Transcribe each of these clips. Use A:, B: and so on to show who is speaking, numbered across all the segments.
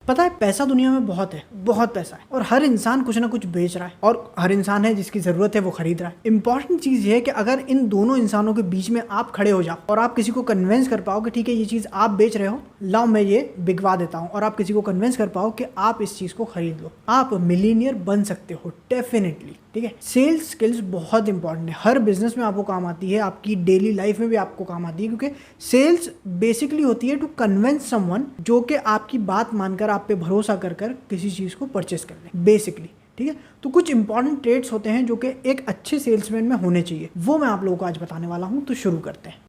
A: पता है पैसा दुनिया में बहुत है, बहुत पैसा है, और हर इंसान कुछ ना कुछ बेच रहा है, और हर इंसान है जिसकी ज़रूरत है वो खरीद रहा है। इंपॉर्टेंट चीज़ ये है कि अगर इन दोनों इंसानों के बीच में आप खड़े हो जाओ और आप किसी को कन्विंस कर पाओ कि ठीक है ये चीज़ आप बेच रहे हो, लाओ मैं ये बिकवा देता हूँ, और आप किसी को कन्विंस कर पाओ कि आप इस चीज़ को खरीद लो, आप मिलीनियर बन सकते हो डेफिनेटली। ठीक है, सेल्स स्किल्स बहुत इंपॉर्टेंट है, हर बिजनेस में आपको काम आती है, आपकी डेली लाइफ में भी आपको काम आती है, क्योंकि सेल्स बेसिकली होती है टू कन्विंस समवन जो कि आपकी बात मानकर आप पे भरोसा कर किसी चीज़ को परचेस कर ले बेसिकली। ठीक है, तो कुछ इंपॉर्टेंट ट्रेड्स होते हैं जो कि एक अच्छे सेल्समैन में होने चाहिए, वो मैं आप लोगों को आज बताने वाला हूं। तो शुरू करते हैं।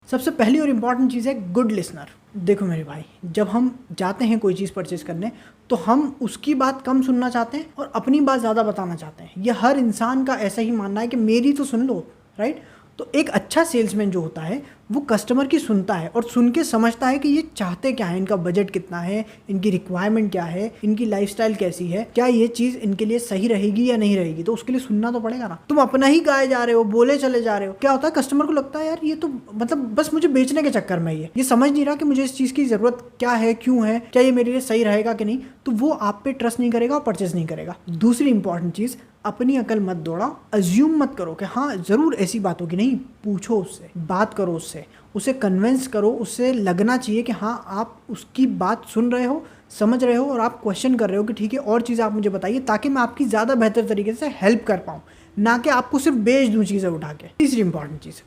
A: सबसे पहली और इम्पॉर्टेंट चीज़ है गुड लिसनर। देखो मेरे भाई, जब हम जाते हैं कोई चीज़ परचेज करने तो हम उसकी बात कम सुनना चाहते हैं और अपनी बात ज़्यादा बताना चाहते हैं। ये हर इंसान का ऐसा ही मानना है कि मेरी तो सुन लो, राइट। तो एक अच्छा सेल्समैन जो होता है वो कस्टमर की सुनता है और सुन के समझता है कि ये चाहते क्या है, इनका बजट कितना है, इनकी रिक्वायरमेंट क्या है, इनकी लाइफस्टाइल कैसी है, क्या ये चीज़ इनके लिए सही रहेगी या नहीं रहेगी। तो उसके लिए सुनना तो पड़ेगा ना। तुम अपना ही गाए जा रहे हो, बोले चले जा रहे हो, क्या होता है कस्टमर को लगता है यार ये तो मतलब बस मुझे बेचने के चक्कर में ये समझ नहीं रहा कि मुझे इस चीज़ की ज़रूरत क्या है, क्यों है, क्या ये मेरे लिए सही रहेगा कि नहीं। तो वो आप पे ट्रस्ट नहीं करेगा और परचेज नहीं करेगा। दूसरी इंपॉर्टेंट चीज़, अपनी अकल मत दौड़ाओ, अज्यूम मत करो कि हाँ ज़रूर ऐसी बात होगी, नहीं, पूछो उससे, बात करो उससे, उसे कन्विंस करो, उससे लगना चाहिए कि हाँ आप उसकी बात सुन रहे हो, समझ रहे हो और आप क्वेश्चन कर रहे हो कि ठीक है और चीज़ आप मुझे बताइए ताकि मैं आपकी ज़्यादा बेहतर तरीके से हेल्प कर पाऊँ, ना कि आपको सिर्फ बेच दूँ चीज़ें उठा के। तीसरी इंपॉर्टेंट चीज़,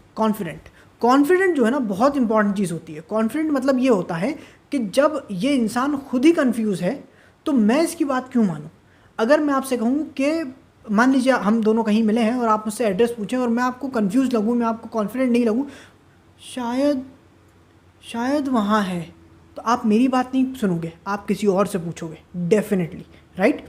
A: कॉन्फिडेंट जो है ना बहुत इंपॉर्टेंट चीज़ होती है। कॉन्फिडेंट मतलब ये होता है कि जब ये इंसान खुद ही कन्फ्यूज़ है तो मैं इसकी बात क्यों मानूँ। अगर मैं आपसे कहूँ कि मान लीजिए हम दोनों कहीं मिले हैं और आप मुझसे एड्रेस पूछें और मैं आपको कंफ्यूज लगूं, मैं आपको कॉन्फिडेंट नहीं लगूं, शायद वहाँ है, तो आप मेरी बात नहीं सुनोगे, आप किसी और से पूछोगे डेफिनेटली, राइट।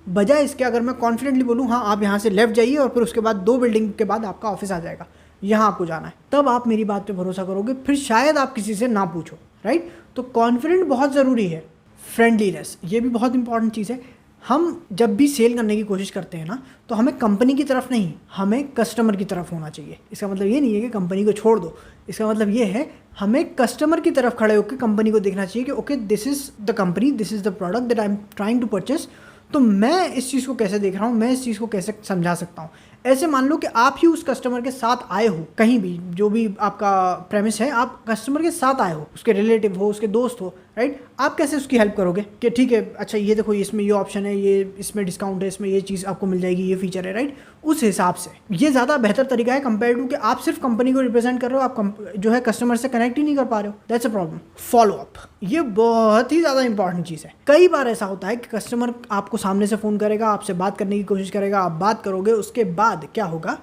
A: बजाय इसके अगर मैं कॉन्फिडेंटली बोलूँ हाँ आप यहाँ से लेफ्ट जाइए और फिर उसके बाद 2 बिल्डिंग के बाद आपका ऑफिस आ जाएगा, यहाँ आपको जाना है, तब आप मेरी बात पे भरोसा करोगे, फिर शायद आप किसी से ना पूछो, राइट। तो कॉन्फिडेंट बहुत ज़रूरी है। फ्रेंडलीनेस, ये भी बहुत इंपॉर्टेंट चीज़ है। हम जब भी सेल करने की कोशिश करते हैं ना तो हमें कंपनी की तरफ नहीं, हमें कस्टमर की तरफ होना चाहिए। इसका मतलब ये नहीं है कि कंपनी को छोड़ दो, इसका मतलब ये है हमें कस्टमर की तरफ खड़े होकर कंपनी को देखना चाहिए कि okay this is the company, this is the product that I am trying to purchase. तो मैं इस चीज़ को कैसे देख रहा हूँ, मैं इस चीज़ को कैसे समझा सकता हूँ। ऐसे मान लो कि आप ही उस कस्टमर के साथ आए हो, कहीं भी जो भी आपका प्रेमिस है, आप कस्टमर के साथ आए हो, उसके रिलेटिव हो, उसके दोस्त हो, राइट। आप कैसे उसकी हेल्प करोगे कि ठीक है अच्छा ये देखो इसमें ये ऑप्शन है, ये इसमें डिस्काउंट है, इसमें ये चीज़ आपको मिल जाएगी, ये फीचर है, राइट। उस हिसाब से ये ज़्यादा बेहतर तरीका है कंपेयर टू कि आप सिर्फ कंपनी को रिप्रेजेंट कर रहे हो, आप जो है कस्टमर से कनेक्ट ही नहीं कर पा रहे हो। That's a problem. Follow up, ये बहुत ही ज़्यादा इंपॉर्टेंट चीज़ है। कई बार ऐसा होता है कि कस्टमर आपको सामने से फ़ोन करेगा, आपसे बात करने की कोशिश करेगा, आप बात करोगे, उसके बाद क्या होगा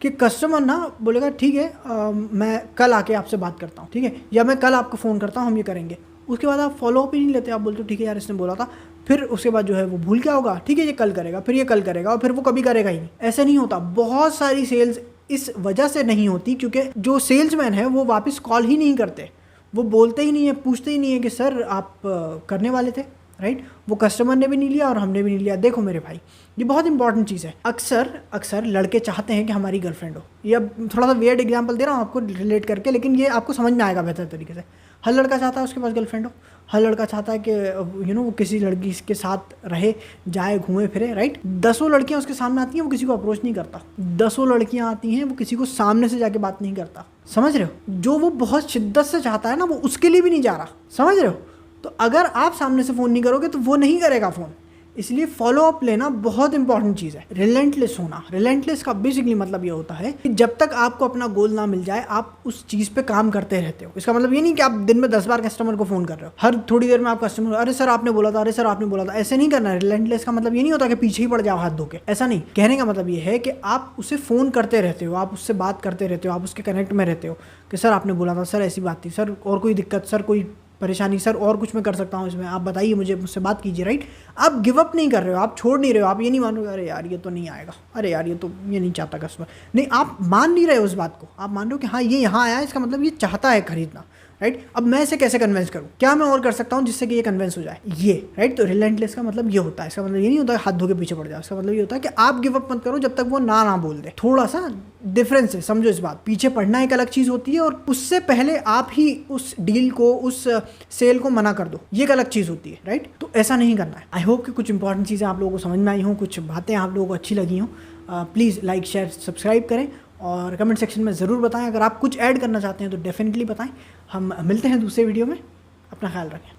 A: कि कस्टमर ना बोलेगा ठीक है मैं कल आके आपसे बात करता हूँ, ठीक है, या मैं कल आपको फ़ोन करता हूँ, हम ये करेंगे। उसके बाद आप फॉलो अप ही नहीं लेते, आप बोलते हो ठीक है यार इसने बोला था, फिर उसके बाद जो है वो भूल क्या होगा, ठीक है ये कल करेगा, फिर ये कल करेगा और फिर वो कभी करेगा ही नहीं। ऐसा नहीं होता। बहुत सारी सेल्स इस वजह से नहीं होती क्योंकि जो सेल्समैन है वो वापस कॉल ही नहीं करते, वो बोलते ही नहीं है, पूछते ही नहीं है कि सर आप करने वाले थे, राइट। वो कस्टमर ने भी नहीं लिया और हमने भी नहीं लिया। देखो मेरे भाई ये बहुत इंपॉर्टेंट चीज़ है। अक्सर लड़के चाहते हैं कि हमारी गर्लफ्रेंड हो। ये अब थोड़ा सा वियर्ड एग्जांपल दे रहा हूँ आपको रिलेट करके, लेकिन ये आपको समझ में आएगा बेहतर तरीके से। हर लड़का चाहता है उसके पास गर्लफ्रेंड हो, हर लड़का चाहता है कि वो किसी लड़की के साथ रहे, जाए, घूमे फिरे, राइट। 10 लड़कियाँ उसके सामने आती हैं, वो किसी को अप्रोच नहीं करता। 10 लड़कियाँ आती हैं, वो किसी को सामने से जाके बात नहीं करता। समझ रहे हो? जो वो बहुत शिद्दत से चाहता है ना, वो उसके लिए भी नहीं जा रहा। समझ रहे हो? तो अगर आप सामने से फ़ोन नहीं करोगे तो वो नहीं करेगा फ़ोन। इसलिए फॉलो अप लेना बहुत इंपॉर्टेंट चीज़ है। रिलेंटलेस होना, रिलेंटलेस का बेसिकली मतलब ये होता है कि जब तक आपको अपना गोल ना मिल जाए आप उस चीज़ पे काम करते रहते हो। इसका मतलब ये नहीं कि आप दिन में 10 बार कस्टमर को फ़ोन कर रहे हो, हर थोड़ी देर में आप कस्टमर अरे सर आपने बोला था, अरे सर आपने बोला था। ऐसे नहीं करना। रिलेंटलेस का मतलब ये नहीं होता कि पीछे ही पड़ जाओ हाथ धो के, ऐसा नहीं। कहने का मतलब ये है कि आप उसे फ़ोन करते रहते हो, आप उससे बात करते रहते हो, आप उसके कनेक्ट में रहते हो कि सर आपने बोला था, सर ऐसी बात थी, सर और कोई दिक्कत, सर कोई परेशानी, सर और कुछ मैं कर सकता हूँ इसमें, आप बताइए मुझे, मुझसे बात कीजिए, राइट। आप गिव अप नहीं कर रहे हो, आप छोड़ नहीं रहे हो, आप ये नहीं मान रहे हो अरे यार ये तो नहीं आएगा, अरे यार ये तो ये नहीं चाहता कस्टमर, नहीं, आप मान नहीं रहे हो उस बात को। आप मान रहे हो कि हाँ ये यहाँ आया, इसका मतलब ये चाहता है खरीदना, राइट। अब मैं इसे कैसे कन्विंस करूँ, क्या मैं और कर सकता हूँ जिससे कि ये कन्विंस हो जाए, ये राइट। तो रिलेंटलेस का मतलब ये होता है, इसका मतलब ये नहीं होता है हाथ धो के पीछे पड़ जाओ, इसका मतलब ये होता है कि आप गिव अप मत करो जब तक वो ना बोल दे। थोड़ा सा डिफरेंस है, समझो इस बात। पीछे पड़ना एक अलग चीज़ होती है और उससे पहले आप ही उस डील को, उस सेल को मना कर दो, ये एक अलग चीज़ होती है, राइट। तो ऐसा नहीं करना है। आई होप कि कुछ इंपॉर्टेंट चीज़ें आप लोगों को समझ में आई हों, कुछ बातें आप लोगों को अच्छी लगी हों। प्लीज़ लाइक शेयर सब्सक्राइब करें और कमेंट सेक्शन में ज़रूर बताएं। अगर आप कुछ ऐड करना चाहते हैं तो डेफिनेटली बताएं। हम मिलते हैं दूसरे वीडियो में, अपना ख्याल रखें।